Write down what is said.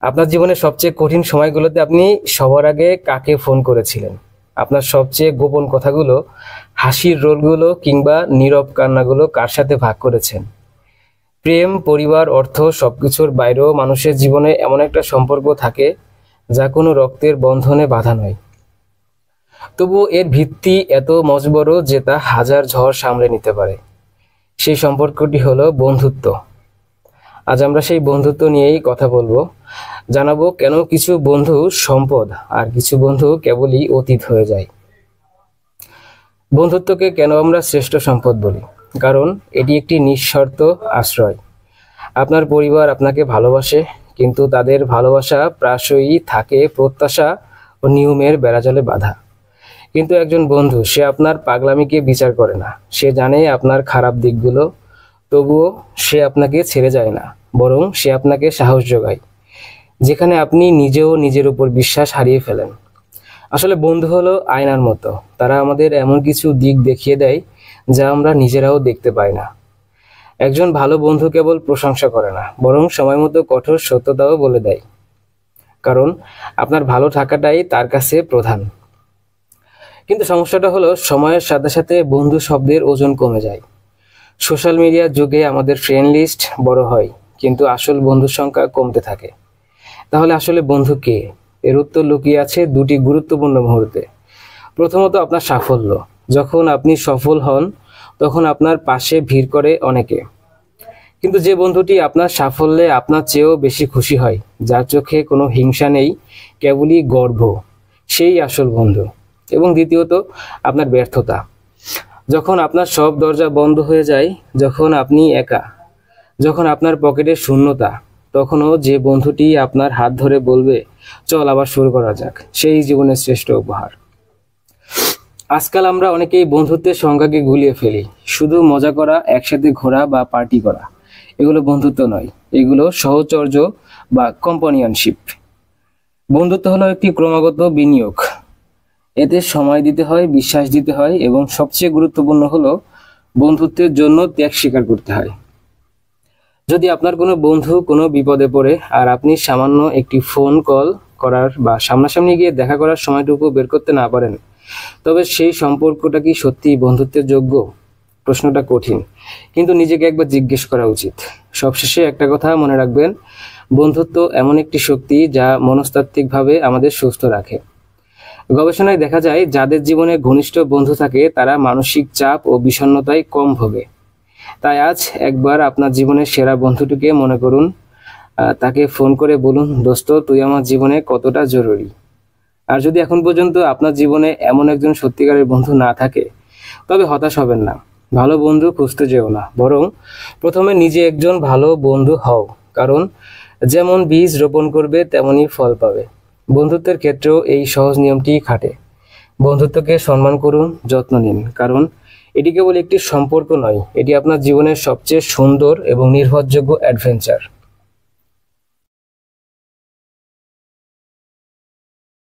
আপনার জীবনের সবচেয়ে কঠিন সময়গুলোতে আপনি সবার আগে কাকে ফোন করেছিলেন? আপনার সবচেয়ে গোপন কথাগুলো, হাসির রোলগুলো কিংবা নীরব কান্নাগুলো কার সাথে ভাগ করেছেন? প্রেম, পরিবার, অর্থ সবকিছুর বাইরেও মানুষের জীবনে এমন একটা সম্পর্ক থাকে যা কোনো রক্তের বন্ধনে বাঁধা নয়। তবুও এর ভিত্তি এত মজবুত যে তা হাজার ঝড় সামলে নিতে পারে। সেই সম্পর্কটি হলো বন্ধুত্ব। আজ আমরা সেই বন্ধুত্ব নিয়েই কথা বলবো। জানাবো কেন কিছু বন্ধু সম্পদ আর কিছু বন্ধু কেবলই অতীত হয়ে যায়। বন্ধুত্বকে কেন আমরা শ্রেষ্ঠ সম্পদ বলি? কারণ এটি একটি নিঃশর্ত আশ্রয়। আপনার পরিবার আপনাকে ভালোবাসে, কিন্তু তাদের ভালোবাসা প্রায়শই থাকে প্রত্যাশা ও নিয়মের বেড়াজালে বাঁধা। কিন্তু একজন বন্ধু, সে আপনার পাগলামিকে বিচার করে না, সে জানে আপনার খারাপ দিকগুলো, তবুও সে আপনাকে ছেড়ে যায় না, বরং সে আপনাকে সাহস যোগায় যেখানে আপনি নিজেও নিজের উপর বিশ্বাস হারিয়ে ফেলেন। আসলে বন্ধু হলো আয়নার মতো, তারা আমাদের এমন কিছু দিক দেখিয়ে দেয় যা আমরা নিজেরাও দেখতে পাই না। একজন ভালো বন্ধু কেবল প্রশংসা করে না, বরং সময় মতো কঠোর সত্যতাও বলে দেয়, কারণ আপনার ভালো থাকাটাই তার কাছে প্রধান। কিন্তু সমস্যাটা হলো, সময়ের সাথে সাথে বন্ধু শব্দের ওজন কমে যায়। সোশ্যাল মিডিয়ার যুগে আমাদের ফ্রেন্ড লিস্ট বড় হয়, কিন্তু আসল বন্ধুর সংখ্যা কমতে থাকে। তাহলে আসলে বন্ধু কে? এর উত্তর লুকিয়ে আছে দুটি গুরুত্বপূর্ণ মুহূর্তে। প্রথমত, আপনার সাফল্য। যখন আপনি সফল হন, তখন আপনার পাশে ভিড় করে অনেকে। কিন্তু যে বন্ধুটি আপনার সাফল্যে আপনার চেয়েও বেশি খুশি হয়, যার চোখে কোনো হিংসা নেই, কেবলই গর্ব, সেই আসল বন্ধু। এবং দ্বিতীয়ত, আপনার ব্যর্থতা। যখন আপনার সব দরজা বন্ধ হয়ে যায়, যখন আপনি একা, যখন আপনার পকেটে শূন্যতা, তখনও যে বন্ধুটি আপনার হাত ধরে বলবে, চল আবার শুরু করা যাক, সেই জীবনের শ্রেষ্ঠ উপহার। আজকাল আমরা অনেকেই বন্ধুত্বের সংজ্ঞাকে গুলিয়ে ফেলি। শুধু মজা করা, একসাথে ঘোরা বা পার্টি করা, এগুলো বন্ধুত্ব নয়, এগুলো সহচর্য বা কম্পানিয়নশিপ। বন্ধুত্ব হলো একটি ক্রমাগত বিনিয়োগ। এতে সময় দিতে হয়, বিশ্বাস দিতে হয়, এবং সবচেয়ে গুরুত্বপূর্ণ হলো বন্ধুত্বের জন্য ত্যাগ স্বীকার করতে হয়। যদি আপনার কোনো বন্ধু কোনো বিপদে পড়ে আর আপনি সামান্য একটি ফোন কল করার বা সামনাসামনি গিয়ে দেখা করার সময়টুকু বের করতে না পারেন, তবে সেই সম্পর্কটা কি সত্যিই বন্ধুত্বের যোগ্য? প্রশ্নটা কঠিন, কিন্তু নিজেকে একবার জিজ্ঞেস করা উচিত। সবশেষে একটা কথা মনে রাখবেন, বন্ধুত্ব এমন একটি শক্তি যা মনস্তাত্ত্বিকভাবে আমাদের সুস্থ রাখে। গবেষণায় দেখা যায়, যাদের জীবনে ঘনিষ্ঠ বন্ধু থাকে তারা মানসিক চাপ ও বিষণ্ণতায় কম ভোগে। তাই আজ একবার আপনার জীবনের সেরা বন্ধুটিকে মনে করুন, তাকে ফোন করে বলুন, দোস্ত, তুই আমার জীবনে কতটা জরুরি। আর যদি এখন পর্যন্ত আপনার জীবনে এমন একজন সত্যিকারের বন্ধু না থাকে, তবে হতাশ হবেন না। ভালো বন্ধু খুঁজতে যেও না, বরং প্রথমে নিজে একজন ভালো বন্ধু হও। কারণ যেমন বীজ রোপণ করবে তেমনই ফল পাবে। বন্ধুত্বের ক্ষেত্রেও এই সহজ নিয়মটি খাটে। বন্ধুত্বকে সম্মান করুন, যত্ন নিন, কারণ এটি কেবল একটি সম্পর্ক নয়, এটি আপনার জীবনের সবচেয়ে সুন্দর এবং নির্ভরযোগ্য অ্যাডভেঞ্চার।